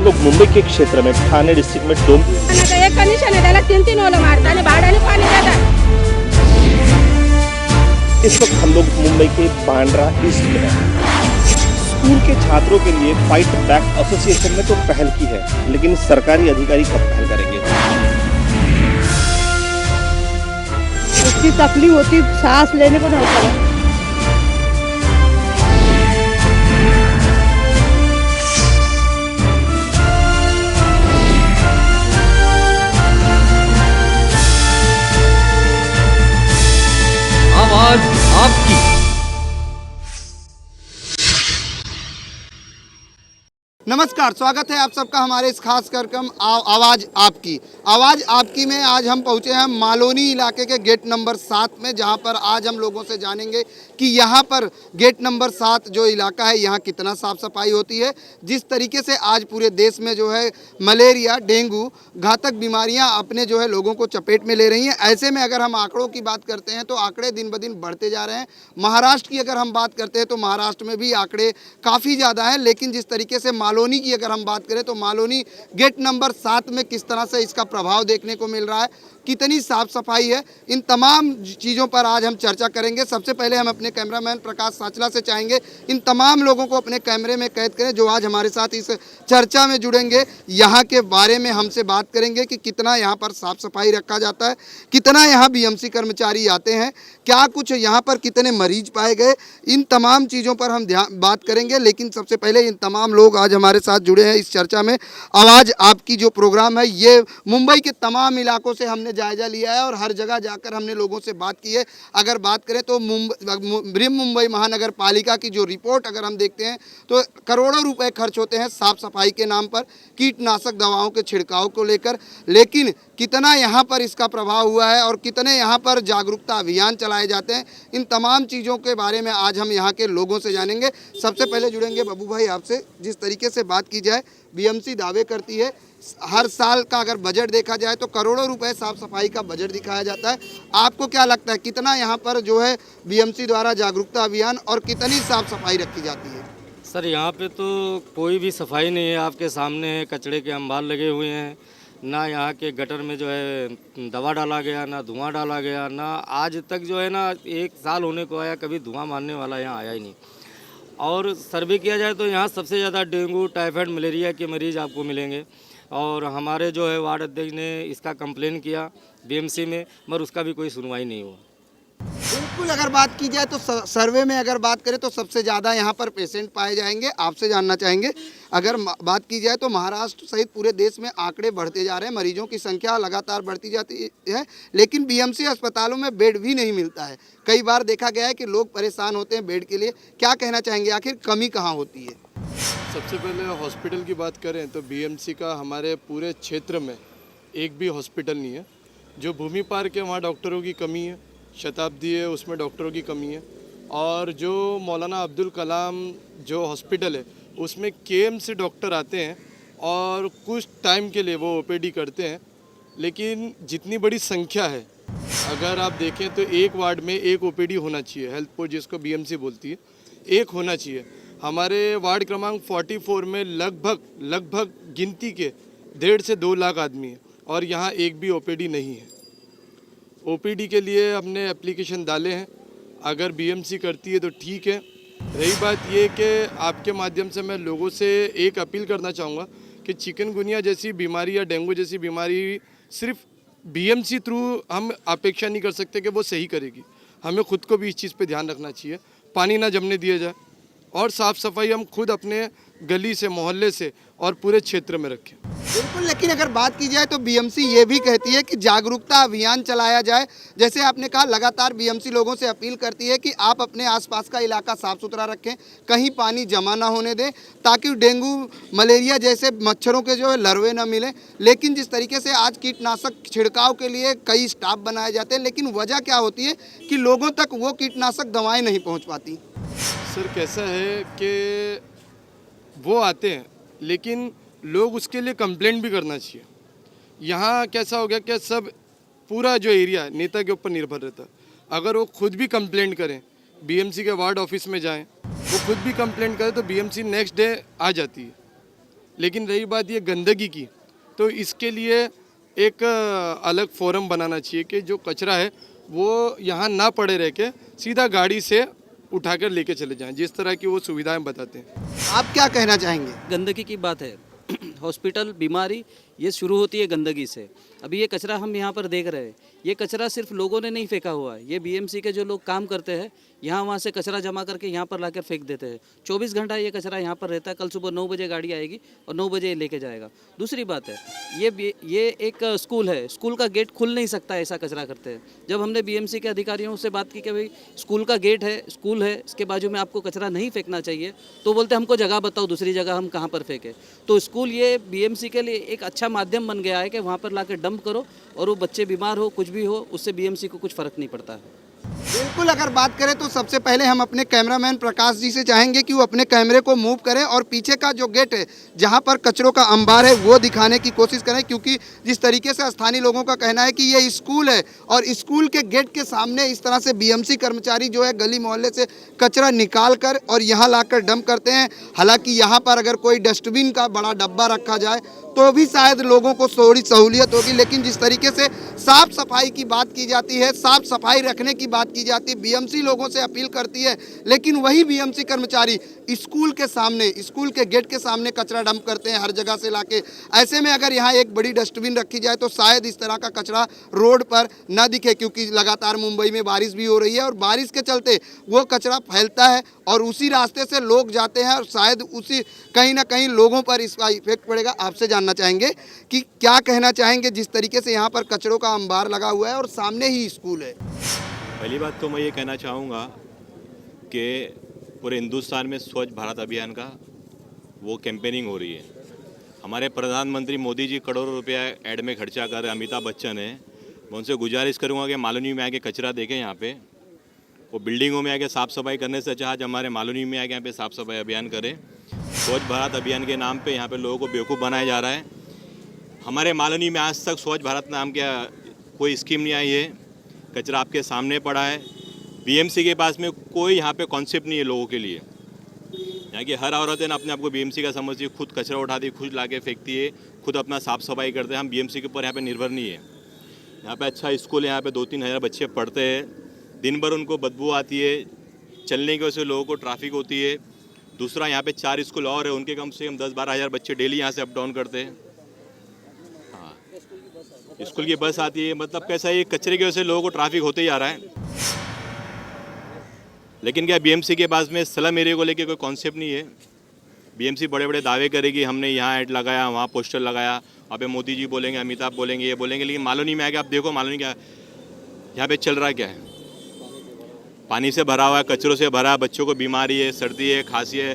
लोग मुंबई के क्षेत्र में ठाणे डिस्ट्रिक्ट में डोम एक कनेक्शन है त्याला 3-3 ओलं मारता आणि भाड्याने पाणी देतात। इस वक्त हम लोग मुंबई के बांद्रा ईस्ट में हैं। स्कूल के छात्रों के लिए फाइट बैक एसोसिएशन ने तो पहल की है, लेकिन सरकारी अधिकारी कब पहल करेंगे? उसकी तकलीफ होती, सांस लेने को नहीं होता। आवाज आपकी। नमस्कार, स्वागत है आप सबका हमारे इस खास कार्यक्रम आवाज़ आपकी। आवाज़ आपकी में आज हम पहुंचे हैं मालोनी इलाके के गेट नंबर 7 में, जहां पर आज हम लोगों से जानेंगे कि यहां पर गेट नंबर 7 जो इलाका है यहां कितना साफ़ सफाई होती है। जिस तरीके से आज पूरे देश में जो है मलेरिया, डेंगू, घातक बीमारियां अपने जो है लोगों को चपेट में ले रही हैं। ऐसे में अगर हम आंकड़ों की बात करते हैं तो आंकड़े दिन ब दिन बढ़ते जा रहे हैं। महाराष्ट्र की अगर हम बात करते हैं तो महाराष्ट्र में भी आंकड़े काफ़ी ज़्यादा हैं, लेकिन जिस तरीके से मालोनी की अगर हम बात करें तो मालोनी गेट नंबर 7 में किस तरह से इसका प्रभाव देखने को मिल रहा है, कितनी साफ सफाई है, इन तमाम चीज़ों पर आज हम चर्चा करेंगे। सबसे पहले हम अपने कैमरामैन प्रकाश साचला से चाहेंगे इन तमाम लोगों को अपने कैमरे में कैद करें जो आज हमारे साथ इस चर्चा में जुड़ेंगे। यहाँ के बारे में हमसे बात करेंगे कि कितना यहाँ पर साफ सफाई रखा जाता है, कितना यहाँ बीएमसी कर्मचारी आते हैं, क्या कुछ यहाँ पर कितने मरीज पाए गए, इन तमाम चीज़ों पर हम बात करेंगे। लेकिन सबसे पहले इन तमाम लोग आज हमारे साथ जुड़े हैं इस चर्चा में। आवाज़ आपकी जो प्रोग्राम है ये मुंबई के तमाम इलाकों से हमने जायजा लिया है और हर जगह जाकर हमने लोगों से बात की है। अगर बात करें तो मुंबई महानगर पालिका की जो रिपोर्ट अगर हम देखते हैं तो करोड़ों रुपए खर्च होते हैं साफ सफाई के नाम पर, कीटनाशक दवाओं के छिड़काव को लेकर, लेकिन कितना यहाँ पर इसका प्रभाव हुआ है और कितने यहाँ पर जागरूकता अभियान चलाए जाते हैं, इन तमाम चीज़ों के बारे में आज हम यहाँ के लोगों से जानेंगे। सबसे पहले जुड़ेंगे बाबू भाई आपसे। जिस तरीके से बात की जाए, बीएमसी दावे करती है हर साल का अगर बजट देखा जाए तो करोड़ों रुपए साफ सफाई का बजट दिखाया जाता है। आपको क्या लगता है कितना यहाँ पर जो है बीएमसी द्वारा जागरूकता अभियान और कितनी साफ सफाई रखी जाती है? सर यहाँ पे तो कोई भी सफाई नहीं है, आपके सामने है, कचड़े के अंबार लगे हुए हैं, ना यहाँ के गटर में जो है दवा डाला गया, ना धुआं डाला गया, ना आज तक जो है ना 1 साल होने को आया कभी धुआं मारने वाला यहाँ आया ही नहीं। और सर्वे किया जाए तो यहाँ सबसे ज़्यादा डेंगू, टाइफाइड, मलेरिया के मरीज़ आपको मिलेंगे। और हमारे जो है वार्ड अध्यक्ष ने इसका कंप्लेन किया बीएमसी में, मगर उसका भी कोई सुनवाई नहीं हुआ। बिल्कुल, अगर बात की जाए तो सर्वे में अगर बात करें तो सबसे ज़्यादा यहाँ पर पेशेंट पाए जाएंगे। आपसे जानना चाहेंगे, अगर बात की जाए तो महाराष्ट्र सहित पूरे देश में आंकड़े बढ़ते जा रहे हैं, मरीजों की संख्या लगातार बढ़ती जाती है, लेकिन बीएमसी अस्पतालों में बेड भी नहीं मिलता है। कई बार देखा गया है कि लोग परेशान होते हैं बेड के लिए। क्या कहना चाहेंगे, आखिर कमी कहाँ होती है? सबसे पहले हॉस्पिटल की बात करें तो बीएमसी का हमारे पूरे क्षेत्र में एक भी हॉस्पिटल नहीं है। जो भूमि पार्क है वहाँ डॉक्टरों की कमी है, शताब्दी है उसमें डॉक्टरों की कमी है, और जो मौलाना अब्दुल कलाम जो हॉस्पिटल है उसमें केएम से डॉक्टर आते हैं और कुछ टाइम के लिए वो ओपीडी करते हैं। लेकिन जितनी बड़ी संख्या है, अगर आप देखें तो एक वार्ड में एक ओपीडी होना चाहिए, हेल्थ पोस्ट जिसको बीएमसी बोलती है, एक होना चाहिए। हमारे वार्ड क्रमांक 44 में लगभग गिनती के 1.5 से 2 लाख आदमी हैं और यहाँ एक भी ओपीडी नहीं है। ओपीडी के लिए हमने एप्लीकेशन डाले हैं, अगर बीएमसी करती है तो ठीक है। रही बात ये कि आपके माध्यम से मैं लोगों से एक अपील करना चाहूँगा कि चिकनगुनिया जैसी बीमारी या डेंगू जैसी बीमारी सिर्फ बीएमसी थ्रू हम अपेक्षा नहीं कर सकते कि वो सही करेगी। हमें खुद को भी इस चीज़ पे ध्यान रखना चाहिए, पानी ना जमने दिया जाए और साफ़ सफाई हम खुद अपने गली से, मोहल्ले से और पूरे क्षेत्र में रखें। बिल्कुल, लेकिन अगर बात की जाए तो बीएमसी ये भी कहती है कि जागरूकता अभियान चलाया जाए। जैसे आपने कहा, लगातार बीएमसी लोगों से अपील करती है कि आप अपने आसपास का इलाका साफ सुथरा रखें, कहीं पानी जमा ना होने दें, ताकि डेंगू, मलेरिया जैसे मच्छरों के जो है लर्वे ना मिलें। लेकिन जिस तरीके से आज कीटनाशक छिड़काव के लिए कई स्टाफ बनाए जाते हैं, लेकिन वजह क्या होती है कि लोगों तक वो कीटनाशक दवाएँ नहीं पहुँच पाती। सर कैसा है कि वो आते हैं लेकिन लोग उसके लिए कंप्लेंट भी करना चाहिए। यहाँ कैसा हो गया कि सब पूरा जो एरिया नेता के ऊपर निर्भर रहता है। अगर वो खुद भी कंप्लेंट करें, बीएमसी के वार्ड ऑफिस में जाएं, वो खुद भी कंप्लेंट करें तो बीएमसी नेक्स्ट डे आ जाती है। लेकिन रही बात ये गंदगी की, तो इसके लिए एक अलग फोरम बनाना चाहिए कि जो कचरा है वो यहाँ ना पड़े रह के सीधा गाड़ी से उठाकर लेके चले जाएं, जिस तरह की वो सुविधाएं बताते हैं। आप क्या कहना चाहेंगे? गंदगी की बात है। हॉस्पिटल बीमारी ये शुरू होती है गंदगी से। अभी ये कचरा हम यहाँ पर देख रहे हैं, ये कचरा सिर्फ लोगों ने नहीं फेंका हुआ है, ये बीएमसी के जो लोग काम करते हैं यहाँ वहाँ से कचरा जमा करके यहाँ पर लाकर फेंक देते हैं। 24 घंटा ये कचरा यहाँ पर रहता है। कल सुबह 9 बजे गाड़ी आएगी और 9 बजे लेके जाएगा। दूसरी बात है, ये एक स्कूल है, स्कूल का गेट खुल नहीं सकता, ऐसा कचरा करते हैं। जब हमने बीएमसी के अधिकारियों से बात की कि भाई स्कूल का गेट है, स्कूल है, इसके बाजू में आपको कचरा नहीं फेंकना चाहिए, तो बोलते हमको जगह बताओ, दूसरी जगह हम कहाँ पर फेंकें। तो स्कूल ये बीएमसी के लिए एक अच्छा माध्यम बन गया है कि वहाँ पर लाकर डंप करो और वो बच्चे बीमार हो, कुछ भी हो, उससे बीएमसी को कुछ फ़र्क नहीं पड़ता है। बिल्कुल, अगर बात करें तो सबसे पहले हम अपने कैमरामैन प्रकाश जी से चाहेंगे कि वो अपने कैमरे को मूव करें और पीछे का जो गेट है जहां पर कचरों का अंबार है वो दिखाने की कोशिश करें, क्योंकि जिस तरीके से स्थानीय लोगों का कहना है कि ये स्कूल है और स्कूल के गेट के सामने इस तरह से बीएमसी कर्मचारी जो है गली मोहल्ले से कचरा निकाल कर और यहाँ लाकर डंप करते हैं। हालांकि यहाँ पर अगर कोई डस्टबिन का बड़ा डब्बा रखा जाए तो भी शायद लोगों को थोड़ी सहूलियत होगी, लेकिन जिस तरीके से साफ सफाई की बात की जाती है, साफ सफाई रखने की बात की जाती है, बीएमसी लोगों से अपील करती है, लेकिन वही बीएमसी कर्मचारी स्कूल के सामने, स्कूल के गेट के सामने कचरा डंप करते हैं हर जगह से लाके। ऐसे में अगर यहाँ एक बड़ी डस्टबिन रखी जाए तो शायद इस तरह का कचरा रोड पर न दिखे, क्योंकि लगातार मुंबई में बारिश भी हो रही है और बारिश के चलते वो कचरा फैलता है और उसी रास्ते से लोग जाते हैं और शायद उसी कहीं ना कहीं लोगों पर इसका इफेक्ट पड़ेगा। आपसे जानना चाहेंगे कि क्या कहना चाहेंगे जिस तरीके से यहाँ पर कचरों का अंबार लगा हुआ है और सामने ही स्कूल है। पहली बात तो मैं ये कहना चाहूँगा कि पूरे हिंदुस्तान में स्वच्छ भारत अभियान का वो कैंपेनिंग हो रही है। हमारे प्रधानमंत्री मोदी जी करोड़ों रुपया ऐड में खर्चा कर रहे, अमिताभ बच्चन है। मैं उनसे गुजारिश करूँगा कि मालोनी में आके कचरा देखें, यहाँ पे वो बिल्डिंगों में आके साफ़ सफाई करने से अच्छा आज हमारे मालोनी में आके यहाँ पे साफ़ सफाई अभियान करें। स्वच्छ भारत अभियान के नाम पे यहाँ पे लोगों को बेवकूफ़ बनाया जा रहा है। हमारे मालोनी में आज तक स्वच्छ भारत नाम का कोई स्कीम नहीं आई है। कचरा आपके सामने पड़ा है। बीएमसी के पास में कोई यहाँ पे कॉन्सेप्ट नहीं है लोगों के लिए। यहाँ की हर औरत है ना अपने आप को बीएमसी का समझती है, खुद कचरा उठाती है, खुद ला के फेंकती है, खुद अपना साफ़ सफाई करते हैं। हम बीएमसी के ऊपर यहाँ पे निर्भर नहीं है। यहाँ पे अच्छा स्कूल है, यहाँ पे 2-3 हज़ार बच्चे पढ़ते हैं। दिन भर उनको बदबू आती है, चलने की वजह से लोगों को ट्रैफिक होती है। दूसरा यहाँ पे 4 स्कूल और है, उनके कम से कम 10-12 हज़ार बच्चे डेली यहाँ से अप डाउन करते हैं। हाँ, स्कूल की बस आती है। मतलब कैसा है, ये कचरे की वजह से लोगों को ट्रैफिक होते ही आ रहा है। लेकिन क्या बीएमसी के पास में स्लम एरिया को लेके कोई कॉन्सेप्ट नहीं है। बीएमसी बड़े बड़े दावे करेगी हमने यहाँ ऐड लगाया, वहाँ पोस्टर लगाया, वहाँ पे मोदी जी बोलेंगे, अमिताभ बोलेंगे, ये बोलेंगे, लेकिन मालोनी में आके आप देखो मालोनी क्या यहाँ पे चल रहा क्या है। पानी से भरा हुआ है, कचरों से भरा है, बच्चों को बीमारी है, सर्दी है, खांसी है।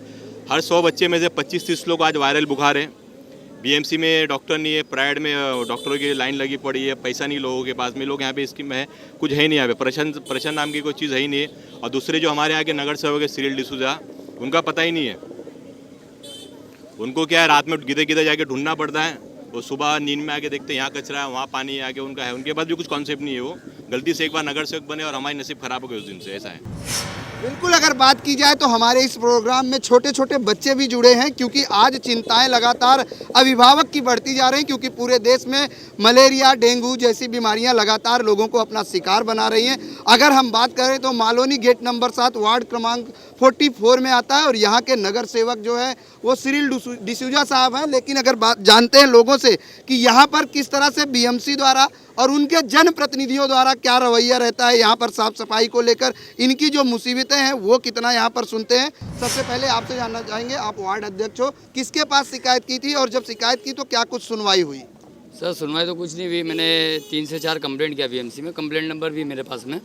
हर 100 बच्चे में से 25-30 लोग आज वायरल बुखार है। बीएमसी में डॉक्टर नहीं है, प्राइवेट में डॉक्टरों की लाइन लगी पड़ी है, पैसा नहीं लोगों के पास में। लोग यहाँ पे स्कीम है, कुछ है नहीं यहाँ पे, प्रशासन नाम की कोई चीज़ है ही नहीं है। और दूसरे जो हमारे यहाँ के नगर सेवक है सिरिल डिसूजा, उनका पता ही नहीं है। उनको क्या है, रात में गिदे गिदे जाके ढूंढना पड़ता है। वो सुबह नींद में आके देखते हैं यहाँ कचरा है, वहाँ पानी है, आके उनका है। उनके पास भी कुछ कॉन्सेप्ट नहीं है। वो गलती से एक बार नगर सेवक बने और हमारी नसीब खराब हो गई उस दिन से, ऐसा है। बिल्कुल, अगर बात की जाए तो हमारे इस प्रोग्राम में छोटे छोटे बच्चे भी जुड़े हैं, क्योंकि आज चिंताएं लगातार अभिभावक की बढ़ती जा रही हैं, क्योंकि पूरे देश में मलेरिया, डेंगू जैसी बीमारियां लगातार लोगों को अपना शिकार बना रही हैं। अगर हम बात करें तो मालोनी गेट नंबर 7 वार्ड क्रमांक 44 में आता है और यहाँ के नगर सेवक जो है वो सिरिल डिसूजा साहब हैं। लेकिन अगर बात जानते हैं लोगों से कि यहाँ पर किस तरह से बीएमसी द्वारा और उनके जनप्रतिनिधियों द्वारा क्या रवैया रहता है यहाँ पर साफ सफाई को लेकर, इनकी जो मुसीबतें हैं वो कितना यहाँ पर सुनते हैं। सबसे पहले आपसे जानना चाहेंगे, आप वार्ड अध्यक्ष हो, किसके पास शिकायत की थी और जब शिकायत की तो क्या कुछ सुनवाई हुई? सर सुनवाई तो कुछ नहीं हुई। मैंने 3 से 4 कंप्लेंट किया बीएमसी में, कंप्लेंट नंबर भी मेरे पास में।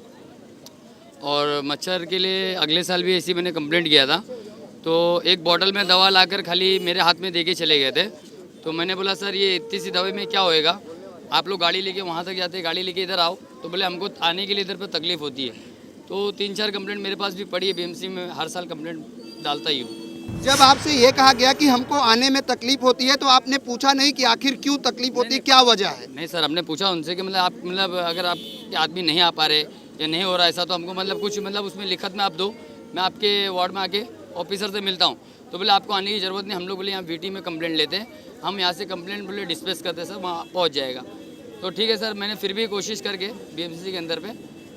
और मच्छर के लिए अगले साल भी ऐसी मैंने कंप्लेंट किया था, तो एक बॉटल में दवा लाकर खाली मेरे हाथ में दे के चले गए थे। तो मैंने बोला सर ये इतनी सी दवाई में क्या होएगा, आप लोग गाड़ी लेके वहाँ तक जाते, गाड़ी लेके इधर आओ। तो बोले हमको आने के लिए इधर पर तकलीफ़ होती है। तो 3-4 कंप्लेंट मेरे पास भी पड़ी है। बीएमसी में हर साल कंप्लेंट डालता ही हूँ। जब आपसे ये कहा गया कि हमको आने में तकलीफ होती है तो आपने पूछा नहीं कि आखिर क्यों तकलीफ होती है, क्या वजह है? नहीं सर, हमने पूछा उनसे कि मतलब आप अगर आप आदमी नहीं आ पा रहे या नहीं हो रहा ऐसा, तो हमको कुछ उसमें लिखत में आप दो, मैं आपके वार्ड में आके ऑफिसर से मिलता हूँ। तो बोले आपको आने की ज़रूरत नहीं, हम लोग बोले यहाँ वीटी में कंप्लेंट लेते हैं, हम यहाँ से कंप्लेंट बोले डिस्पैच करते हैं सर, वहाँ पहुँच जाएगा। तो ठीक है सर, मैंने फिर भी कोशिश करके बीएमसी के अंदर पे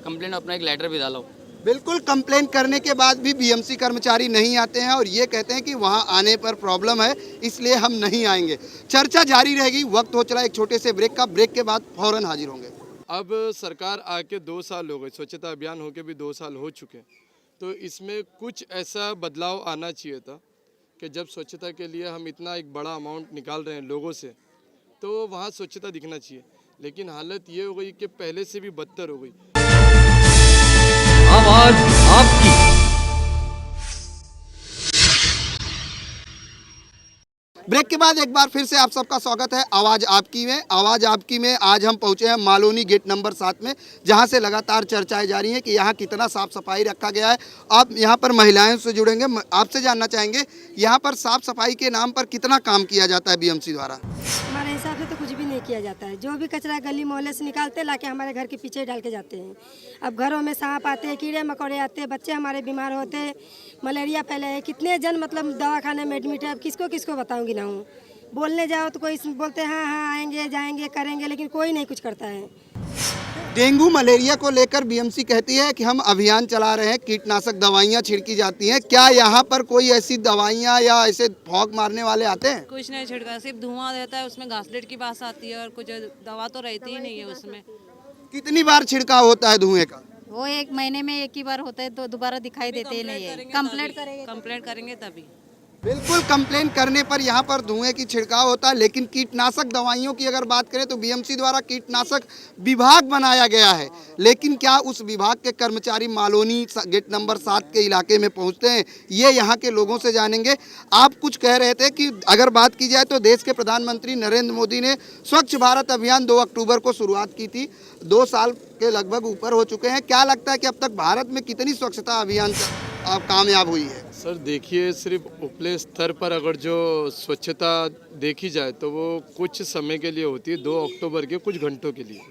कंप्लेंट अपना एक लेटर भी डाला हूँ। बिल्कुल, कंप्लेंट करने के बाद भी बीएमसी कर्मचारी नहीं आते हैं और ये कहते हैं कि वहाँ आने पर प्रॉब्लम है, इसलिए हम नहीं आएंगे। चर्चा जारी रहेगी। वक्त हो चला एक छोटे से ब्रेक का। ब्रेक के बाद फौरन हाजिर होंगे। अब सरकार आके 2 साल हो गए, स्वच्छता अभियान होके भी 2 साल हो चुके हैं, तो इसमें कुछ ऐसा बदलाव आना चाहिए था कि जब स्वच्छता के लिए हम इतना एक बड़ा अमाउंट निकाल रहे हैं लोगों से, तो वहाँ स्वच्छता दिखना चाहिए। लेकिन हालत ये हो गई कि पहले से भी बदतर हो गई। आवाज आपकी। ब्रेक के बाद एक बार फिर से आप सबका स्वागत है आवाज़ आपकी में। आवाज़ आपकी में आज हम पहुंचे हैं मालोनी गेट नंबर 7 में, जहां से लगातार चर्चाएं जारी हैं कि यहां कितना साफ सफाई रखा गया है। आप यहां पर महिलाओं से जुड़ेंगे, आपसे जानना चाहेंगे यहां पर साफ सफाई के नाम पर कितना काम किया जाता है बीएमसी द्वारा? हमारे हिसाब से तो कुछ भी नहीं किया जाता है। जो भी कचरा गली मोहल्ले से निकालते लाके हमारे घर के पीछे डाल के जाते हैं। अब घरों में सांप आते हैं, कीड़े मकोड़े आते हैं, बच्चे हमारे बीमार होते हैं, मलेरिया फैले है, कितने जन मतलब दवाखाने में एडमिट है। अब किसको किसको बताऊंगी ना हूँ। बोलने जाओ तो कोई बोलते हैं हाँ आएंगे जाएंगे करेंगे, लेकिन कोई नहीं कुछ करता है। डेंगू मलेरिया को लेकर बीएमसी कहती है कि हम अभियान चला रहे हैं, कीटनाशक दवाइयाँ छिड़की जाती हैं। क्या यहाँ पर कोई ऐसी दवाइयाँ या ऐसे फॉग मारने वाले आते हैं? कुछ नहीं छिड़का, सिर्फ धुआं रहता है, उसमें घासलेट की बात आती है और कुछ दवा तो रहती ही नहीं है उसमें। कितनी बार छिड़काव होता है धुएं का? वो 1 महीने में 1 ही बार होता है, तो दोबारा दिखाई देते ही नहीं है। कंप्लेंट करेंगे तभी। बिल्कुल, कंप्लेंट करने पर यहाँ पर धुएं की छिड़काव होता है। लेकिन कीटनाशक दवाइयों की अगर बात करें तो बीएमसी द्वारा कीटनाशक विभाग बनाया गया है, लेकिन क्या उस विभाग के कर्मचारी मालोनी गेट नंबर 7 के इलाके में पहुँचते हैं? ये यहाँ के लोगों से जानेंगे। आप कुछ कह रहे थे कि अगर बात की जाए तो देश के प्रधानमंत्री नरेंद्र मोदी ने स्वच्छ भारत अभियान 2 अक्टूबर को शुरुआत की थी। 2 साल के लगभग ऊपर हो चुके हैं। क्या लगता है कि अब तक भारत में कितनी स्वच्छता अभियान कामयाब हुई है? सर देखिए, सिर्फ उपले स्तर पर अगर जो स्वच्छता देखी जाए तो वो कुछ समय के लिए होती है, 2 अक्टूबर के कुछ घंटों के लिए।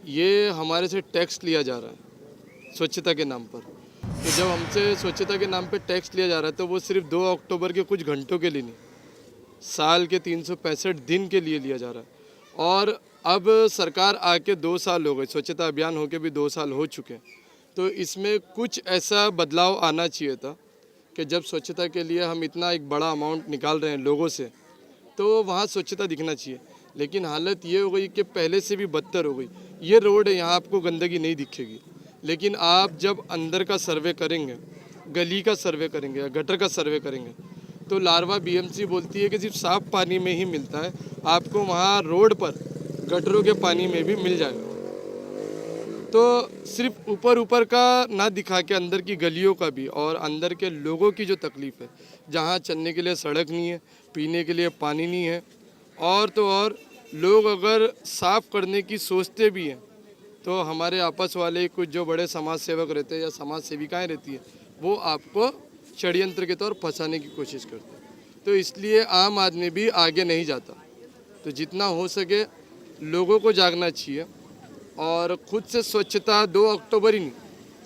ये हमारे से टैक्स लिया जा रहा है स्वच्छता के नाम पर। तो जब हमसे स्वच्छता के नाम पे टैक्स लिया जा रहा है तो वो सिर्फ 2 अक्टूबर के कुछ घंटों के लिए नहीं, साल के 365 दिन के लिए लिया जा रहा है। और अब सरकार आके 2 साल हो गए, स्वच्छता अभियान होके भी 2 साल हो चुके हैं, तो इसमें कुछ ऐसा बदलाव आना चाहिए था कि जब स्वच्छता के लिए हम इतना एक बड़ा अमाउंट निकाल रहे हैं लोगों से, तो वहाँ स्वच्छता दिखना चाहिए। लेकिन हालत ये हो गई कि पहले से भी बदतर हो गई। ये रोड है, यहाँ आपको गंदगी नहीं दिखेगी, लेकिन आप जब अंदर का सर्वे करेंगे, गली का सर्वे करेंगे या गटर का सर्वे करेंगे, तो लार्वा बीएमसी बोलती है कि सिर्फ साफ पानी में ही मिलता है, आपको वहाँ रोड पर गटरों के पानी में भी मिल जाएगा। तो सिर्फ ऊपर का ना दिखा के अंदर की गलियों का भी और अंदर के लोगों की जो तकलीफ़ है, जहाँ चलने के लिए सड़क नहीं है, पीने के लिए पानी नहीं है, और तो और लोग अगर साफ़ करने की सोचते भी हैं तो हमारे आपस वाले कुछ जो बड़े समाज सेवक रहते हैं या समाज सेविकाएँ रहती हैं, वो आपको षड्यंत्र के तौर फंसाने की कोशिश करते हैं। तो इसलिए आम आदमी भी आगे नहीं जाता। तो जितना हो सके लोगों को जागना चाहिए और खुद से स्वच्छता 2 अक्टूबर ही नहीं,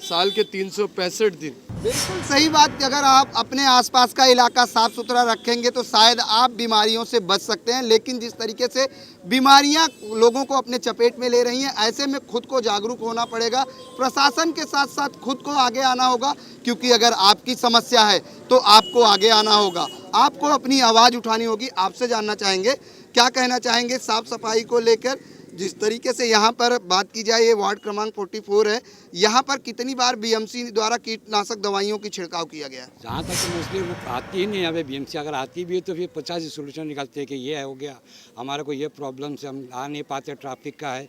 साल के 365 दिन। बिल्कुल सही बात। अगर आप अपने आसपास का इलाका साफ सुथरा रखेंगे तो शायद आप बीमारियों से बच सकते हैं। लेकिन जिस तरीके से बीमारियां लोगों को अपने चपेट में ले रही हैं, ऐसे में खुद को जागरूक होना पड़ेगा। प्रशासन के साथ साथ खुद को आगे आना होगा, क्योंकि अगर आपकी समस्या है तो आपको आगे आना होगा, आपको अपनी आवाज़ उठानी होगी। आपसे जानना चाहेंगे, क्या कहना चाहेंगे साफ सफाई को लेकर? जिस तरीके से यहाँ पर बात की जाए, ये वार्ड क्रमांक 44 है, यहाँ पर कितनी बार बीएमसी द्वारा कीटनाशक दवाइयों की छिड़काव किया गया? जहाँ तक तो मोस्टली आती ही नहीं है। अभी बीएमसी अगर आती भी है तो फिर 50 सोल्यूशन निकालते हैं कि ये हो गया, हमारा को ये प्रॉब्लम से हम आ नहीं पाते, ट्रैफिक का है।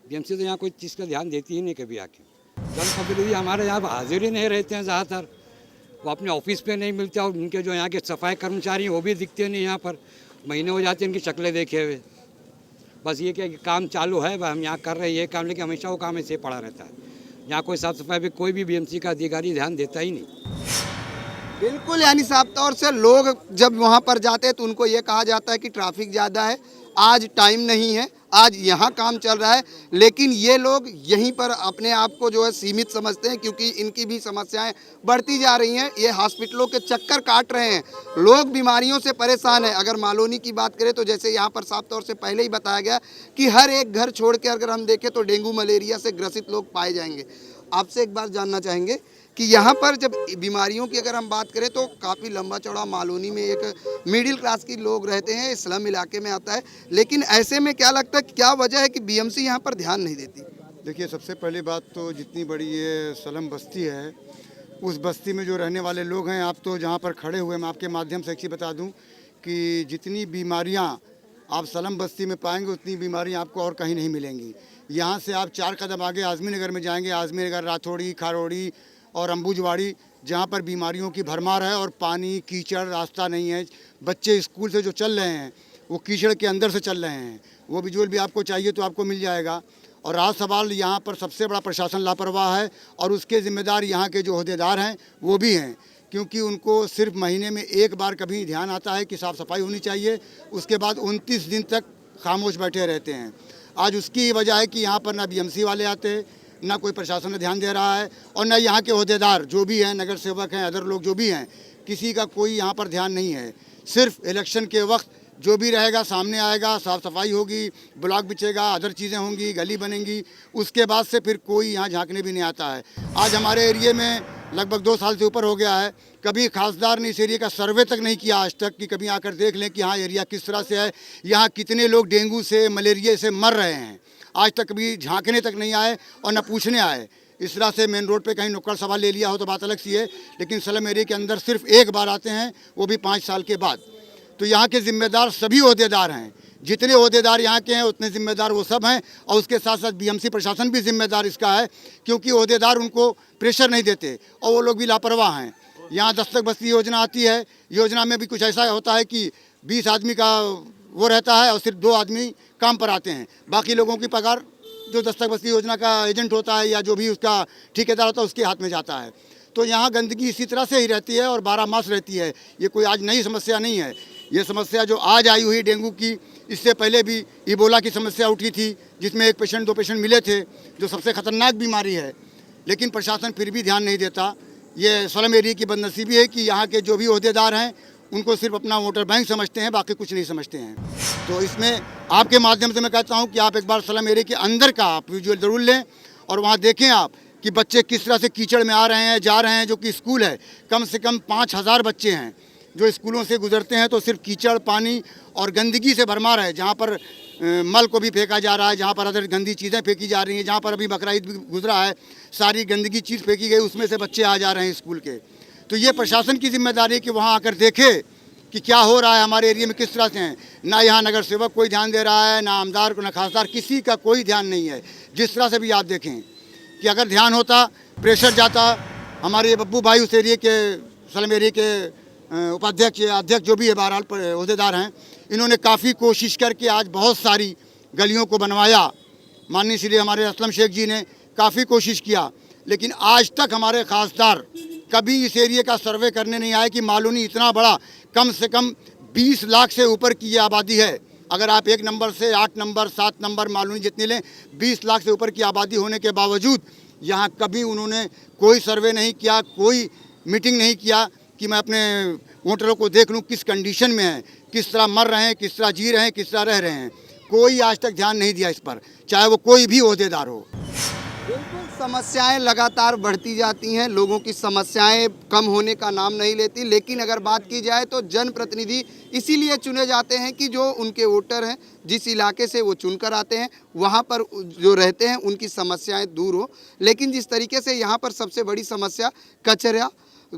बीएमसी तो यहाँ कोई चीज़ का ध्यान देती ही नहीं कभी आके। जनप्रतिनिधि हमारे यहाँ हाजिर ही नहीं रहते हैं ज़्यादातर, वो अपने ऑफिस पे नहीं मिलते और उनके जो यहाँ के सफाई कर्मचारी हैं वो भी दिखते नहीं यहाँ पर। महीने हो जाते हैं इनकी शक्लें देखे हुए। बस ये कि काम चालू है, हम यहाँ कर रहे हैं ये काम, लेकिन हमेशा वो काम ऐसे पड़ा रहता है। यहाँ कोई साफ सफाई पे कोई भी बीएमसी का अधिकारी ध्यान देता ही नहीं। बिल्कुल, यानी साफ तौर से लोग जब वहाँ पर जाते हैं तो उनको ये कहा जाता है कि ट्रैफिक ज़्यादा है आज टाइम नहीं है, आज यहाँ काम चल रहा है, लेकिन ये लोग यहीं पर अपने आप को जो है सीमित समझते हैं, क्योंकि इनकी भी समस्याएं बढ़ती जा रही हैं। ये हॉस्पिटलों के चक्कर काट रहे हैं, लोग बीमारियों से परेशान हैं। अगर मालोनी की बात करें तो जैसे यहाँ पर साफ तौर से पहले ही बताया गया कि हर एक घर छोड़ के अगर हम देखें तो डेंगू मलेरिया से ग्रसित लोग पाए जाएंगे। आपसे एक बार जानना चाहेंगे कि यहाँ पर जब बीमारियों की अगर हम बात करें तो काफ़ी लंबा चौड़ा मालोनी में एक मिडिल क्लास के लोग रहते हैं, स्लम इलाके में आता है, लेकिन ऐसे में क्या लगता है क्या वजह है कि बीएमसी यहाँ पर ध्यान नहीं देती? देखिए, सबसे पहली बात तो जितनी बड़ी ये स्लम बस्ती है, उस बस्ती में जो रहने वाले लोग हैं, आप तो जहाँ पर खड़े हुए, मैं आपके माध्यम से एक चीज़ बता दूँ कि जितनी बीमारियाँ आप स्लम बस्ती में पाएंगे उतनी बीमारियाँ आपको और कहीं नहीं मिलेंगी। यहाँ से आप 4 कदम आगे आज़मी नगर में जाएंगे, आज़मी नगर, राथोड़ी, खारोड़ी और अम्बुजवाड़ी, जहाँ पर बीमारियों की भरमार है और पानी कीचड़, रास्ता नहीं है। बच्चे स्कूल से जो चल रहे हैं वो कीचड़ के अंदर से चल रहे हैं। वो विजुअल भी आपको चाहिए तो आपको मिल जाएगा। और राज सवाल, यहाँ पर सबसे बड़ा प्रशासन लापरवाह है और उसके ज़िम्मेदार यहाँ के जो अहदेदार हैं वो भी हैं, क्योंकि उनको सिर्फ महीने में एक बार कभी ध्यान आता है कि साफ़ सफाई होनी चाहिए, उसके बाद 29 दिन तक खामोश बैठे रहते हैं। आज उसकी वजह है कि यहाँ पर ना बीएमसी वाले आते, ना कोई प्रशासन ध्यान दे रहा है, और ना यहाँ के अहदेदार जो भी हैं, नगर सेवक हैं, अदर लोग जो भी हैं, किसी का कोई यहाँ पर ध्यान नहीं है। सिर्फ इलेक्शन के वक्त जो भी रहेगा सामने आएगा, साफ़ सफाई होगी, ब्लॉक बिछेगा, अदर चीज़ें होंगी, गली बनेंगी, उसके बाद से फिर कोई यहाँ झांकने भी नहीं आता है। आज हमारे एरिए में लगभग 2 साल से ऊपर हो गया है, कभी खासदार ने इस एरिया का सर्वे तक नहीं किया आज तक कि कभी आकर देख लें कि हाँ एरिया किस तरह से है, यहाँ कितने लोग डेंगू से, मलेरिया से मर रहे हैं। आज तक कभी झांकने तक नहीं आए और न पूछने आए। इस तरह से मेन रोड पे कहीं नुक्कड़ सभा ले लिया हो तो बात अलग सी है, लेकिन स्लम एरिया के अंदर सिर्फ एक बार आते हैं, वो भी 5 साल के बाद। तो यहाँ के जिम्मेदार सभी अहदेदार हैं, जितने अहदेदार यहाँ के हैं उतने जिम्मेदार वो सब हैं, और उसके साथ साथ बीएमसी प्रशासन भी जिम्मेदार इसका है, क्योंकि अहदेदार उनको प्रेशर नहीं देते और वो लोग भी लापरवाह हैं। यहाँ दस्तक बस्ती योजना आती है, योजना में भी कुछ ऐसा होता है कि 20 आदमी का वो रहता है और सिर्फ 2 आदमी काम पर आते हैं, बाकी लोगों की पगार जो दस्तक बस्ती योजना का एजेंट होता है या जो भी उसका ठेकेदार होता है उसके हाथ में जाता है। तो यहाँ गंदगी इसी तरह से ही रहती है और 12 मास रहती है। ये कोई आज नई समस्या नहीं है, ये समस्या जो आज आई हुई डेंगू की, इससे पहले भी इबोला की समस्या उठी थी, जिसमें 1 पेशेंट 2 पेशेंट मिले थे, जो सबसे ख़तरनाक बीमारी है, लेकिन प्रशासन फिर भी ध्यान नहीं देता। ये स्लम एरिया की बदनसीबी है कि यहाँ के जो भी अहदेदार हैं उनको सिर्फ अपना वोटर बैंक समझते हैं, बाकी कुछ नहीं समझते हैं। तो इसमें आपके माध्यम से मैं कहता हूँ कि आप एक बार स्लम एरिया के अंदर का आप विजुअल ज़रूर लें और वहाँ देखें आप कि बच्चे किस तरह से कीचड़ में आ रहे हैं, जा रहे हैं। जो कि स्कूल है, कम से कम 5000 बच्चे हैं जो स्कूलों से गुजरते हैं, तो सिर्फ कीचड़, पानी और गंदगी से भरमार है। जहाँ पर मल को भी फेंका जा रहा है, जहाँ पर अदर गंदी चीज़ें फेंकी जा रही हैं, जहाँ पर अभी बकरा ईद भी गुजरा है, सारी गंदगी चीज़ फेंकी गई, उसमें से बच्चे आ जा रहे हैं स्कूल के। तो ये प्रशासन की जिम्मेदारी है कि वहाँ आकर देखे कि क्या हो रहा है हमारे एरिया में, किस तरह से हैं। ना यहाँ नगर सेवक कोई ध्यान दे रहा है, ना आमदार को, ना खासदार, किसी का कोई ध्यान नहीं है। जिस तरह से भी आप देखें कि अगर ध्यान होता, प्रेशर जाता, हमारे बब्बू भाई उस एरिया के, स्लम एरिया के उपाध्यक्ष अध्यक्ष जो भी है, बहरहाल अहदेदार हैं, इन्होंने काफ़ी कोशिश करके आज बहुत सारी गलियों को बनवाया। माननीय श्री हमारे असलम शेख जी ने काफ़ी कोशिश किया, लेकिन आज तक हमारे खासदार कभी इस एरिया का सर्वे करने नहीं आए कि मालूनी इतना बड़ा, कम से कम 20 लाख से ऊपर की ये आबादी है। अगर आप 1 नंबर से 8 नंबर 7 नंबर मालूनी जितनी लें, 20 लाख से ऊपर की आबादी होने के बावजूद यहाँ कभी उन्होंने कोई सर्वे नहीं किया, कोई मीटिंग नहीं किया कि मैं अपने वोटरों को देख लूँ किस कंडीशन में है, किस तरह मर रहे हैं, किस तरह जी रहे हैं, किस तरह रह रहे हैं। कोई आज तक ध्यान नहीं दिया इस पर, चाहे वो कोई भी अहदेदार हो। बिल्कुल, समस्याएं लगातार बढ़ती जाती हैं, लोगों की समस्याएं कम होने का नाम नहीं लेती। लेकिन अगर बात की जाए तो जनप्रतिनिधि इसीलिए चुने जाते हैं कि जो उनके वोटर हैं, जिस इलाके से वो चुनकर आते हैं, वहाँ पर जो रहते हैं उनकी समस्याएं दूर हो। लेकिन जिस तरीके से यहाँ पर सबसे बड़ी समस्या कचरा,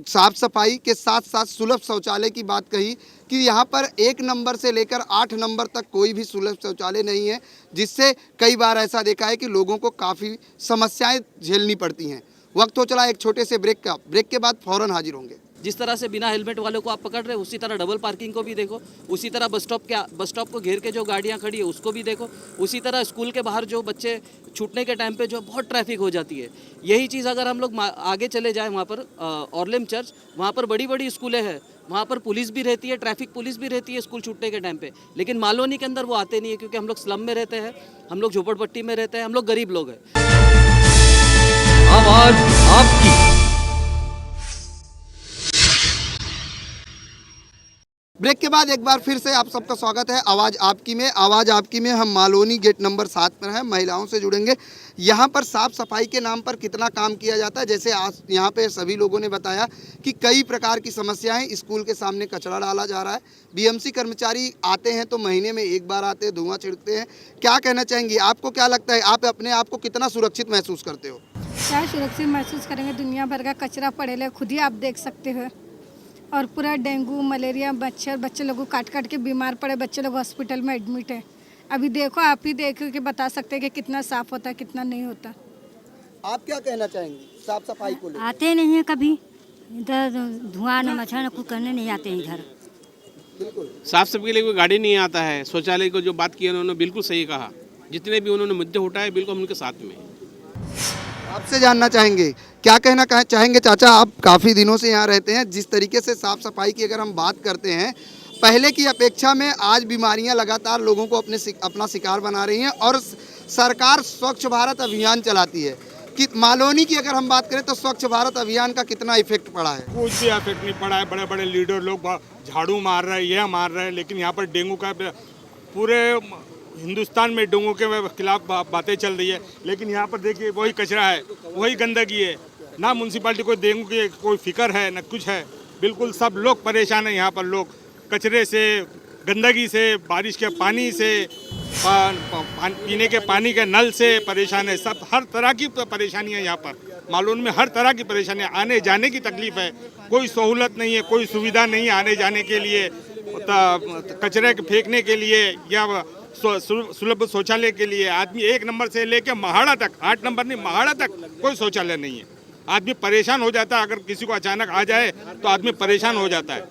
साफ सफाई के साथ साथ सुलभ शौचालय की बात कही कि यहाँ पर 1 नंबर से लेकर 8 नंबर तक कोई भी सुलभ शौचालय नहीं है, जिससे कई बार ऐसा देखा है कि लोगों को काफ़ी समस्याएं झेलनी पड़ती हैं। वक्त हो चला एक छोटे से ब्रेक का, ब्रेक के बाद फ़ौरन हाजिर होंगे। जिस तरह से बिना हेलमेट वालों को आप पकड़ रहे हो, उसी तरह डबल पार्किंग को भी देखो, उसी तरह बस स्टॉप को घेर के जो गाड़ियाँ खड़ी है उसको भी देखो, उसी तरह स्कूल के बाहर जो बच्चे छूटने के टाइम पे जो बहुत ट्रैफिक हो जाती है। यही चीज़ अगर हम लोग आगे चले जाएँ वहाँ पर ऑर्लेम चर्च, वहाँ पर बड़ी बड़ी स्कूलें हैं, वहाँ पर पुलिस भी रहती है, ट्रैफिक पुलिस भी रहती है स्कूल छूटने के टाइम पे, लेकिन मालोनी के अंदर वो आते नहीं है क्योंकि हम लोग स्लम में रहते हैं, हम लोग झोपड़पट्टी में रहते हैं, हम लोग गरीब लोग हैं। आवाज आपकी। ब्रेक के बाद एक बार फिर से आप सबका स्वागत है आवाज़ आपकी में। आवाज़ आपकी में हम मालोनी गेट नंबर 7 पर हैं, महिलाओं से जुड़ेंगे। यहाँ पर साफ़ सफाई के नाम पर कितना काम किया जाता है, जैसे आज यहाँ पे सभी लोगों ने बताया कि कई प्रकार की समस्याएं, स्कूल के सामने कचरा डाला जा रहा है, बीएमसी कर्मचारी आते हैं तो महीने में एक बार आते हैं, धुआं छिड़कते हैं। क्या कहना चाहेंगी, आपको क्या लगता है, आप अपने आप को कितना सुरक्षित महसूस करते हो? क्या सुरक्षित महसूस करेंगे, दुनिया भर का कचरा पड़ेगा, खुद ही आप देख सकते हो, और पूरा डेंगू मलेरिया मच्छर, बच्चे लोगों को काट काट के बीमार पड़े, बच्चे लोग हॉस्पिटल में एडमिट है। अभी देखो, आप ही देखो कि बता सकते हैं कि कितना साफ होता है कितना नहीं होता। आप क्या कहना चाहेंगे साफ सफाई को लेकर? आते नहीं है कभी इधर, धुआं न मच्छर न कुछ करने नहीं आते हैं इधर। बिल्कुल साफ सफाई के लिए कोई गाड़ी नहीं आता है। शौचालय को जो बात की उन्होंने बिल्कुल सही कहा, जितने भी उन्होंने मुद्दे उठाए बिल्कुल हम उनके साथ में। आपसे जानना चाहेंगे, क्या कहना चाहेंगे चाचा, आप काफ़ी दिनों से यहाँ रहते हैं, जिस तरीके से साफ़ सफाई की अगर हम बात करते हैं, पहले की अपेक्षा में आज बीमारियाँ लगातार लोगों को अपना शिकार बना रही हैं और सरकार स्वच्छ भारत अभियान चलाती है कि मालोनी की अगर हम बात करें तो स्वच्छ भारत अभियान का कितना इफेक्ट पड़ा है? कुछ भी इफेक्ट नहीं पड़ा है। बड़े बड़े लीडर लोग झाड़ू मार रहे हैं, यह मार रहे हैं, लेकिन यहाँ पर डेंगू का पूरे हिंदुस्तान में डेंगू के खिलाफ बातें चल रही है, लेकिन यहाँ पर देखिए वही कचरा है, वही गंदगी है, ना म्यूनसिपालिटी को डेंगू की कोई फिक्र है ना कुछ है। बिल्कुल सब लोग परेशान हैं यहाँ पर, लोग कचरे से, गंदगी से, बारिश के पानी से, पीने के पानी के नल से परेशान है। सब हर तरह की परेशानियाँ यहाँ पर मालून में, हर तरह की परेशानियाँ, आने जाने की तकलीफ है, कोई सहूलत नहीं है, कोई सुविधा नहीं है आने जाने के लिए, कचरे फेंकने के लिए या सुलभ शौचालय के लिए। आदमी 1 नंबर से लेकर महाड़ा तक, 8 नंबर नहीं महाड़ा तक कोई शौचालय नहीं है। आदमी परेशान हो जाता है, अगर किसी को अचानक आ जाए तो आदमी परेशान हो जाता है।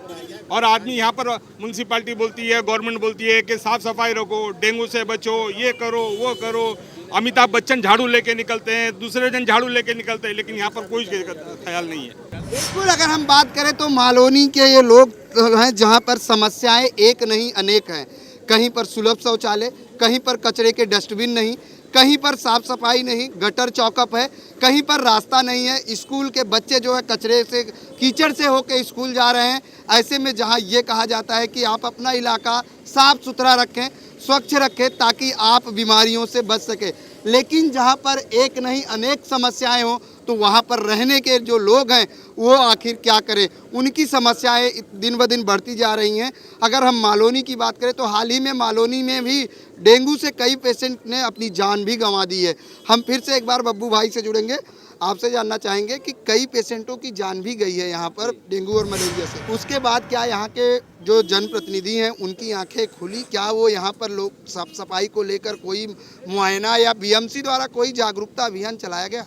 और आदमी यहाँ पर म्यूनसिपालिटी बोलती है, गवर्नमेंट बोलती है कि साफ सफाई रखो, डेंगू से बचो, ये करो वो करो। अमिताभ बच्चन झाड़ू लेके निकलते हैं, दूसरे जन झाड़ू लेके निकलते हैं, लेकिन यहाँ पर कोई ख्याल नहीं है। बिल्कुल, अगर हम बात करें तो मालोनी के ये लोग हैं जहाँ पर समस्याएं एक नहीं अनेक हैं। कहीं पर सुलभ शौचालय, कहीं पर कचरे के डस्टबिन नहीं, कहीं पर साफ सफाई नहीं, गटर चौकअप है, कहीं पर रास्ता नहीं है। स्कूल के बच्चे जो है कचरे से, कीचड़ से होकर स्कूल जा रहे हैं। ऐसे में जहां ये कहा जाता है कि आप अपना इलाका साफ सुथरा रखें, स्वच्छ रखें ताकि आप बीमारियों से बच सकें, लेकिन जहां पर एक नहीं अनेक समस्याएं हों तो वहां पर रहने के जो लोग हैं वो आखिर क्या करें? उनकी समस्याएं दिन ब दिन बढ़ती जा रही हैं। अगर हम मालोनी की बात करें तो हाल ही में मालोनी में भी डेंगू से कई पेशेंट ने अपनी जान भी गंवा दी है। हम फिर से एक बार बब्बू भाई से जुड़ेंगे, आपसे जानना चाहेंगे कि कई पेशेंटों की जान भी गई है यहाँ पर डेंगू और मलेरिया से। उसके बाद क्या यहाँ के जो जनप्रतिनिधि हैं उनकी आंखें खुली? क्या वो यहाँ पर लोग साफ सफाई को लेकर कोई मुआयना या बीएमसी द्वारा कोई जागरूकता अभियान चलाया गया?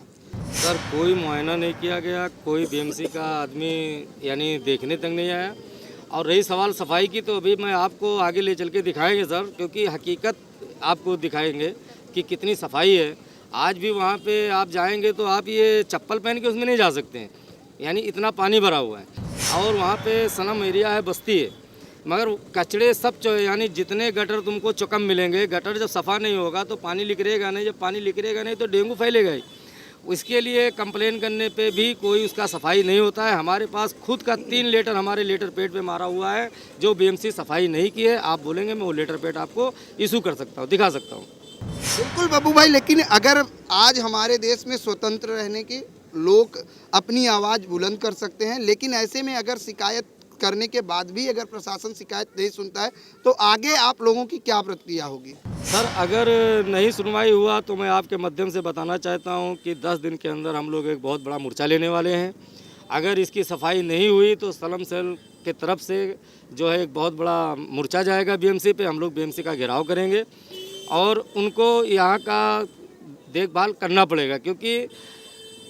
सर कोई मुआयना नहीं किया गया, कोई बीएमसी का आदमी यानी देखने तक नहीं आया। और रही सवाल सफाई की, तो अभी मैं आपको आगे ले चल के दिखाएंगे सर, क्योंकि हकीकत आपको दिखाएंगे कि कितनी सफाई है। आज भी वहाँ पे आप जाएंगे तो आप ये चप्पल पहन के उसमें नहीं जा सकते हैं, यानी इतना पानी भरा हुआ है। और वहाँ पे सनम एरिया है, बस्ती है, मगर कचड़े सब यानी जितने गटर तुमको चौकम मिलेंगे, गटर जब सफ़ा नहीं होगा तो पानी निकलेगा नहीं, जब पानी निकलेगा नहीं तो डेंगू फैलेगा ही। उसके लिए कंप्लेन करने पे भी कोई उसका सफाई नहीं होता है। हमारे पास खुद का 3 लेटर हमारे लेटर पेड पे मारा हुआ है, जो बीएमसी सफाई नहीं की है। आप बोलेंगे मैं वो लेटर पेड आपको इशू कर सकता हूँ, दिखा सकता हूँ। बिल्कुल बब्बू भाई, लेकिन अगर आज हमारे देश में स्वतंत्र रहने की लोग अपनी आवाज़ बुलंद कर सकते हैं, लेकिन ऐसे में अगर शिकायत करने के बाद भी अगर प्रशासन शिकायत नहीं सुनता है तो आगे आप लोगों की क्या प्रतिक्रिया होगी? सर अगर नहीं सुनवाई हुआ तो मैं आपके माध्यम से बताना चाहता हूं कि 10 दिन के अंदर हम लोग एक बहुत बड़ा मोर्चा लेने वाले हैं। अगर इसकी सफाई नहीं हुई तो सलम सेल के तरफ से जो है एक बहुत बड़ा मोर्चा जाएगा बीएमसी पे। हम लोग बीएमसी का घेराव करेंगे और उनको यहाँ का देखभाल करना पड़ेगा, क्योंकि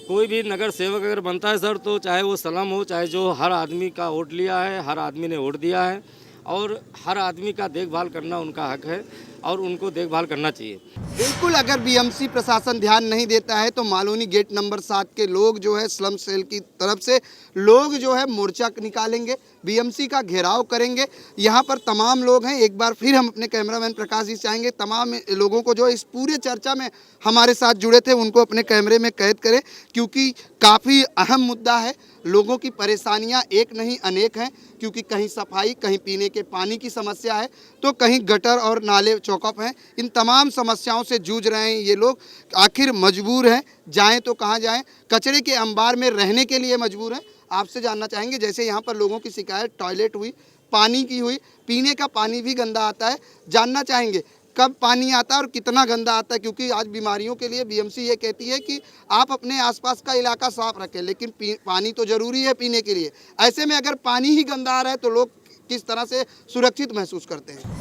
कोई भी नगर सेवक अगर बनता है सर, तो चाहे वो सलम हो, चाहे जो, हर आदमी का वोट लिया है, हर आदमी ने वोट दिया है और हर आदमी का देखभाल करना उनका हक है और उनको देखभाल करना चाहिए। बिल्कुल, अगर बीएमसी प्रशासन ध्यान नहीं देता है तो मालोनी गेट नंबर 7 के लोग जो है स्लम सेल की तरफ से लोग जो है मोर्चा निकालेंगे, बीएमसी का घेराव करेंगे। यहाँ पर तमाम लोग हैं। एक बार फिर हम अपने कैमरामैन प्रकाश जी चाहेंगे तमाम लोगों को जो इस पूरे चर्चा में हमारे साथ जुड़े थे उनको अपने कैमरे में कैद करें, क्योंकि काफ़ी अहम मुद्दा है। लोगों की परेशानियां एक नहीं अनेक हैं, क्योंकि कहीं सफाई, कहीं पीने के पानी की समस्या है, तो कहीं गटर और नाले चौकअप हैं। इन तमाम समस्याओं से जूझ रहे हैं ये लोग। आखिर मजबूर हैं, जाएं तो कहाँ जाएं, कचरे के अंबार में रहने के लिए मजबूर हैं। आपसे जानना चाहेंगे, जैसे यहाँ पर लोगों की शिकायत टॉयलेट हुई, पानी की हुई, पीने का पानी भी गंदा आता है, जानना चाहेंगे कब पानी आता है और कितना गंदा आता है, क्योंकि आज बीमारियों के लिए बीएमसी ये कहती है कि आप अपने आसपास का इलाका साफ रखें, लेकिन पानी तो ज़रूरी है पीने के लिए। ऐसे में अगर पानी ही गंदा आ रहा है तो लोग किस तरह से सुरक्षित महसूस करते हैं?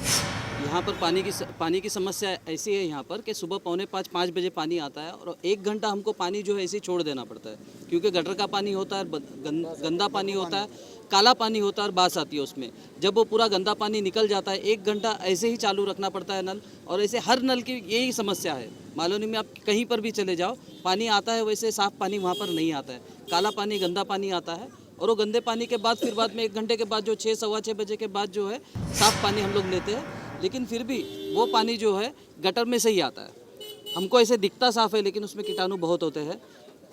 यहाँ पर पानी की समस्या ऐसी है यहाँ पर कि सुबह 4:45-5 बजे पानी आता है और 1 घंटा हमको पानी जो है ऐसे ही छोड़ देना पड़ता है, क्योंकि गटर का पानी होता है, गंदा पानी होता है, काला पानी होता है और बास आती है उसमें। जब वो पूरा गंदा पानी निकल जाता है 1 घंटा ऐसे ही चालू रखना पड़ता है नल, और ऐसे हर नल की यही समस्या है। मालोनी में आप कहीं पर भी चले जाओ, पानी आता है, वैसे साफ़ पानी वहाँ पर नहीं आता है, काला पानी, गंदा पानी आता है। और वो गंदे पानी के बाद फिर बाद में 1 घंटे के बाद जो 6-6:15 बजे के बाद जो है साफ़ पानी हम लोग लेते हैं, लेकिन फिर भी वो पानी जो है गटर में से ही आता है। हमको ऐसे दिखता साफ़ है, लेकिन उसमें कीटाणु बहुत होते हैं।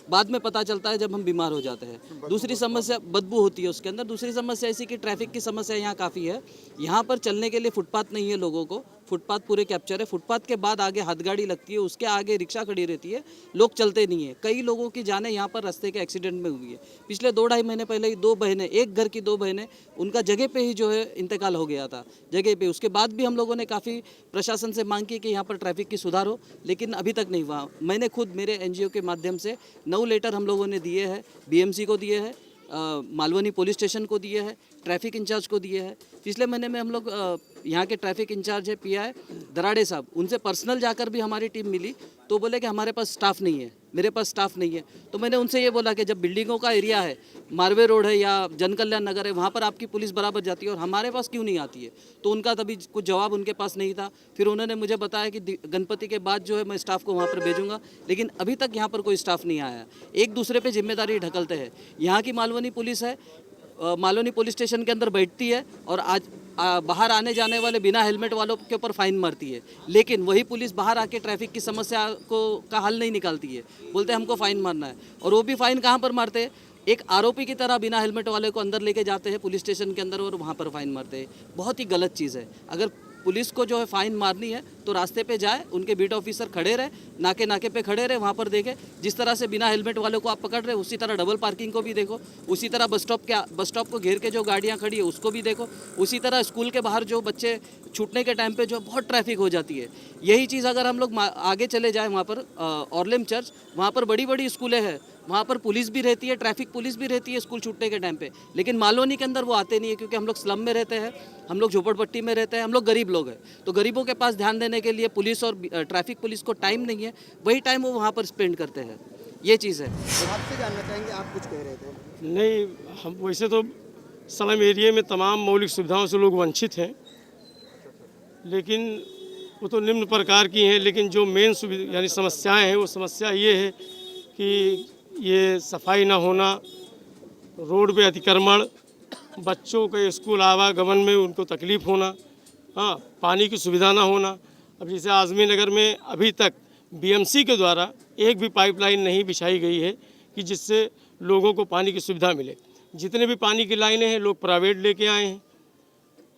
बाद में पता चलता है जब हम बीमार हो जाते हैं। दूसरी समस्या बदबू होती है उसके अंदर। दूसरी समस्या ऐसी कि ट्रैफिक की समस्या यहाँ काफ़ी है। यहाँ पर चलने के लिए फुटपाथ नहीं है लोगों को, फुटपाथ पूरे कैप्चर है। फुटपाथ के बाद आगे हाथगाड़ी लगती है, उसके आगे रिक्शा खड़ी रहती है, लोग चलते नहीं है। कई लोगों की जानें यहाँ पर रास्ते के एक्सीडेंट में हुई है। पिछले 2-2.5 महीने पहले ही 2 बहनें, एक घर की 2 बहनें, उनका जगह पे ही जो है इंतकाल हो गया था, जगह पे। उसके बाद भी हम लोगों ने काफ़ी प्रशासन से मांग की कि यहाँ पर ट्रैफिक की सुधार हो, लेकिन अभी तक नहीं हुआ। मैंने खुद मेरे NGO के माध्यम से 9 लेटर हम लोगों ने दिए हैं, BMC को दिए हैं, मालवनी पुलिस स्टेशन को दिए हैं, ट्रैफिक इंचार्ज को दिए हैं। पिछले महीने में हम लोग यहाँ के ट्रैफिक इंचार्ज है PI दराड़े साहब, उनसे पर्सनल जाकर भी हमारी टीम मिली, तो बोले कि हमारे पास स्टाफ नहीं है, मेरे पास स्टाफ नहीं है। तो मैंने उनसे ये बोला कि जब बिल्डिंगों का एरिया है, मारवे रोड है या जन कल्याण नगर है, वहाँ पर आपकी पुलिस बराबर जाती है और हमारे पास क्यों नहीं आती है? तो उनका तभी कुछ जवाब उनके पास नहीं था। फिर उन्होंने मुझे बताया कि गणपति के बाद जो है मैं स्टाफ को वहाँ पर भेजूँगा, लेकिन अभी तक यहाँ पर कोई स्टाफ नहीं आया। एक दूसरे पर जिम्मेदारी ढकलते हैं। यहाँ की मालवनी पुलिस है, मालवनी पुलिस स्टेशन के अंदर बैठती है और आज बाहर आने जाने वाले बिना हेलमेट वालों के ऊपर फाइन मारती है, लेकिन वही पुलिस बाहर आके ट्रैफिक की समस्या का हल नहीं निकालती है। बोलते हैं हमको फ़ाइन मारना है, और वो भी फ़ाइन कहाँ पर मारते हैं? एक आरोपी की तरह बिना हेलमेट वाले को अंदर लेके जाते हैं पुलिस स्टेशन के अंदर और वहाँ पर फ़ाइन मारते हैं। बहुत ही गलत चीज़ है। अगर पुलिस को जो है फ़ाइन मारनी है तो रास्ते पे जाए, उनके बीट ऑफिसर खड़े रहे, नाके पे खड़े रहे, वहाँ पर देखे। जिस तरह से बिना हेलमेट वालों को आप पकड़ रहे, उसी तरह डबल पार्किंग को भी देखो, उसी तरह बस स्टॉप को घेर के जो गाड़ियाँ खड़ी है उसको भी देखो, उसी तरह स्कूल के बाहर जो बच्चे छूटने के टाइम पे जो बहुत ट्रैफिक हो जाती है। यही चीज़ अगर हम लोग आगे चले जाएँ, वहाँ पर ऑर्लेम चर्च, वहाँ पर बड़ी बड़ी स्कूलें हैं, वहाँ पर पुलिस भी रहती है, ट्रैफिक पुलिस भी रहती है स्कूल छूटने के टाइम पे, लेकिन मालोनी के अंदर वो आते नहीं है, क्योंकि हम लोग स्लम में रहते हैं, हम लोग झोपड़पट्टी में रहते हैं, हम लोग गरीब लोग हैं। तो गरीबों के पास ध्यान देने के लिए पुलिस और ट्रैफिक पुलिस को टाइम नहीं है, वही टाइम वो वहाँ पर स्पेंड करते हैं। ये चीज़ है। तो आपसे जानना चाहेंगे, आप कुछ कह रहे थे? नहीं, हम वैसे तो स्लम एरिया में तमाम मौलिक सुविधाओं से लोग वंचित हैं, लेकिन वो तो निम्न प्रकार की हैं। लेकिन जो मेन सुविधा यानी समस्याएं हैं, वो समस्या ये है कि ये सफाई ना होना, रोड पे अतिक्रमण, बच्चों के स्कूल आवागमन में उनको तकलीफ़ होना, हाँ, पानी की सुविधा ना होना। अब जैसे आज़मी नगर में अभी तक BMC के द्वारा एक भी पाइपलाइन नहीं बिछाई गई है कि जिससे लोगों को पानी की सुविधा मिले। जितने भी पानी की लाइनें हैं लोग प्राइवेट लेके आए हैं,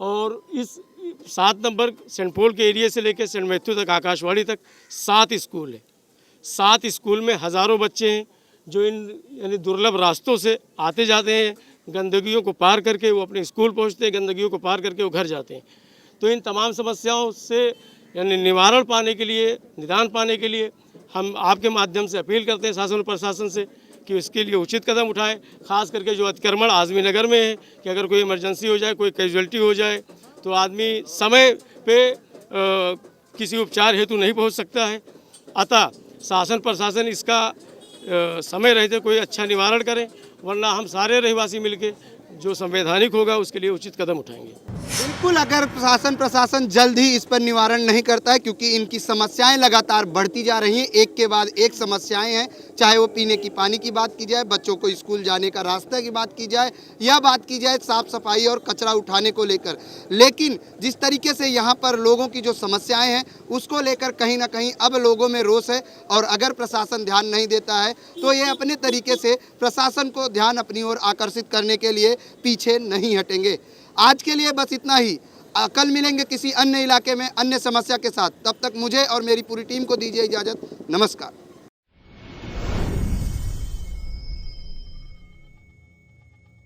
और इस 7 नंबर सेंट पॉल के एरिया से लेकर सेंट मैथ्यू तक, आकाशवाणी तक 7 स्कूल है। 7 स्कूल में हज़ारों बच्चे हैं जो इन यानी दुर्लभ रास्तों से आते जाते हैं, गंदगियों को पार करके वो अपने स्कूल पहुंचते हैं, गंदगियों को पार करके वो घर जाते हैं। तो इन तमाम समस्याओं से यानी निवारण पाने के लिए, निदान पाने के लिए हम आपके माध्यम से अपील करते हैं शासन और प्रशासन से कि इसके लिए उचित कदम उठाएं। ख़ास करके जो अतिक्रमण आज़मी नगर में है कि अगर कोई इमरजेंसी हो जाए, कोई कैजुअल्टी हो जाए, तो आदमी समय पे किसी उपचार हेतु नहीं पहुंच सकता है। अतः शासन प्रशासन इसका समय रहते कोई अच्छा निवारण करें, वरना हम सारे रहवासी मिलके जो संवैधानिक होगा उसके लिए उचित कदम उठाएंगे। बिल्कुल, अगर प्रशासन जल्द ही इस पर निवारण नहीं करता है, क्योंकि इनकी समस्याएं लगातार बढ़ती जा रही हैं, एक के बाद एक समस्याएं हैं, चाहे वो पीने की पानी की बात की जाए, बच्चों को स्कूल जाने का रास्ते की बात की जाए, या बात की जाए साफ सफाई और कचरा उठाने को लेकर। लेकिन जिस तरीके से यहाँ पर लोगों की जो समस्याएं हैं उसको लेकर कहीं ना कहीं अब लोगों में रोष है, और अगर प्रशासन ध्यान नहीं देता है तो ये अपने तरीके से प्रशासन को ध्यान अपनी ओर आकर्षित करने के लिए पीछे नहीं हटेंगे। आज के लिए बस इतना ही। कल मिलेंगे किसी अन्य इलाके में अन्य समस्या के साथ। तब तक मुझे और मेरी पूरी टीम को दीजिए इजाज़त। नमस्कार।